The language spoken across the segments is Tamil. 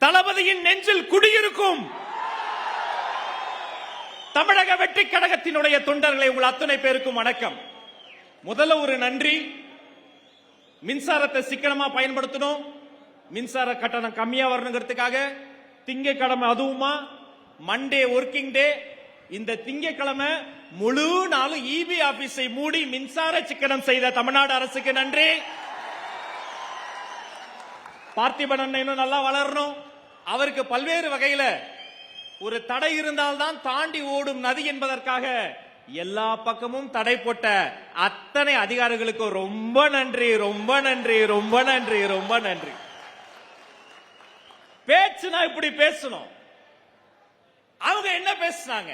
தளபதியின் நெஞ்சில் குடியிருக்கும் தமிழக வெற்றி கழகத்தினுடைய தொண்டர்களை உங்கள் அத்தனை பேருக்கும் வணக்கம். முதல்ல ஒரு நன்றி. மின்சாரத்தை சிக்கனமா பயன்படுத்தணும், மின்சார கட்டணம் கம்மியா வரணுங்கிறதுக்காக திங்கட்கிழமை அதுவுமா மண்டே ஒர்க்கிங் டே, இந்த திங்கட்கிழமை முழு நாளும் இபி ஆபீஸை மூடி மின்சார சிக்கனம் செய்த தமிழ்நாடு அரசுக்கு நன்றி. பார்த்திபன் அண்ணன் இன்னும் நல்லா வளரணும். அவருக்கு பல்வேறு வகையில ஒரு தடை இருந்தால்தான் தாண்டி ஓடும் நதி என்பதற்காக எல்லா பக்கமும் தடை போட்ட அத்தனை அதிகாரிகளுக்கு ரொம்ப நன்றி, ரொம்ப நன்றி, ரொம்ப நன்றி, ரொம்ப நன்றி. பேச்சுனா இப்படி பேசணும். அவங்க என்ன பேசினாங்க,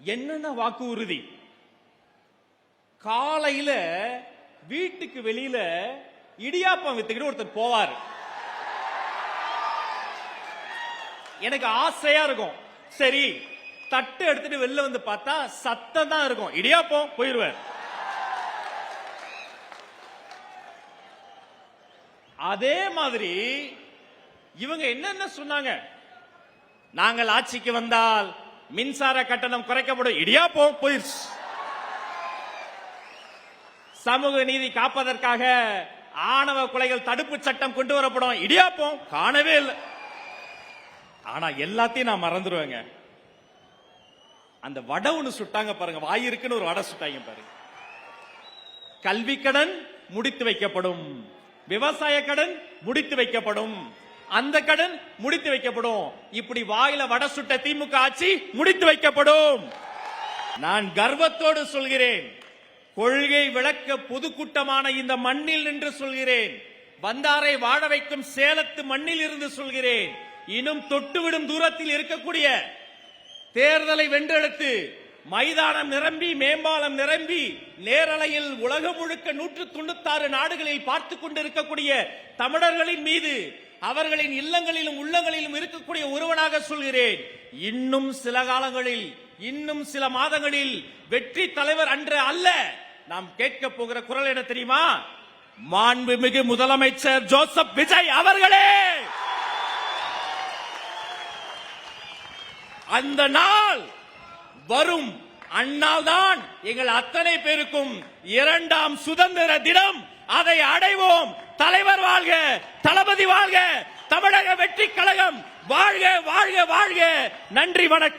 என்னென்ன வாக்கு உறுதி. காலையில வீட்டுக்கு வெளியில இடியாப்பம் வித்துக்கிட்டு ஒருத்தர் போவார். எனக்கு ஆசையா இருக்கும், சரி தட்டு எடுத்துட்டு வெளில வந்து பார்த்தா சத்தம் தான் இருக்கும், இடியாப்பம் போயிருவார். அதே மாதிரி இவங்க என்னென்ன சொன்னாங்க, நாங்கள் ஆட்சிக்கு வந்தால் மின்சார கட்டணம் குறைக்கப்படும், இடியாப்பம் போயிருச்சு. சமூக நீதி காப்பதற்காக ஆணவ கொலைகள் தடுப்பு சட்டம் கொண்டு வரப்படும், இடியாப்பம் காணவே இல்லை. ஆனா எல்லாத்தையும் நான் மறந்துடுவேங்க. அந்த வடை ஒண்ணு சுட்டாங்க பாருங்க, வாயிருக்குன்னு ஒரு வடை சுட்டாங்க பாருங்க. கல்வி கடன் முடித்து வைக்கப்படும், விவசாய கடன் முடித்து வைக்கப்படும், அந்த கடன் முடித்து வைக்கப்படும். இப்படி வாயில வடை சுட்ட திமுக ஆட்சி முடித்து வைக்கப்படும். நான் கர்வத்தோடு சொல்கிறேன், கொள்கை விளக்க பொதுக்கூட்டமான இந்த மண்ணில் நின்று சொல்கிறேன், வந்தாரை வாழ வைக்கும் சேலத்து மண்ணில் இருந்து சொல்கிறேன், இன்னும் தொட்டுவிடும் தூரத்தில் இருக்கக்கூடிய தேர்தலை வென்றெடுத்து மைதானம் நிரம்பி மேம்பாலம் நிரம்பி நேரலையில் உலகம் முழுக்க 196 நாடுகளில் பார்த்து கொண்டிருக்கக்கூடிய தமிழர்களின் மீது அவர்களின் இல்லங்களிலும் உள்ளங்களிலும் இருக்கக்கூடிய ஒருவனாக சொல்கிறேன், இன்னும் சில காலங்களில், இன்னும் சில மாதங்களில் வெற்றி தலைவர் அன்று அல்ல நாம் கேட்க போகிற குரல் என்ன தெரியுமா, மாண்புமிகு முதலமைச்சர் ஜோசப் விஜய் அவர்களே. அந்த நாள் வரும், அந்நாள்தான் எங்கள் அத்தனை பேருக்கும் 2ஆம் சுதந்திர தினம். அதை அடைவோம். தலைவர் வாழ்க, தளபதி வாழ்க, தமிழக வெற்றி கழகம் வாழ்க, வாழ்க, வாழ்க. நன்றி, வணக்கம்.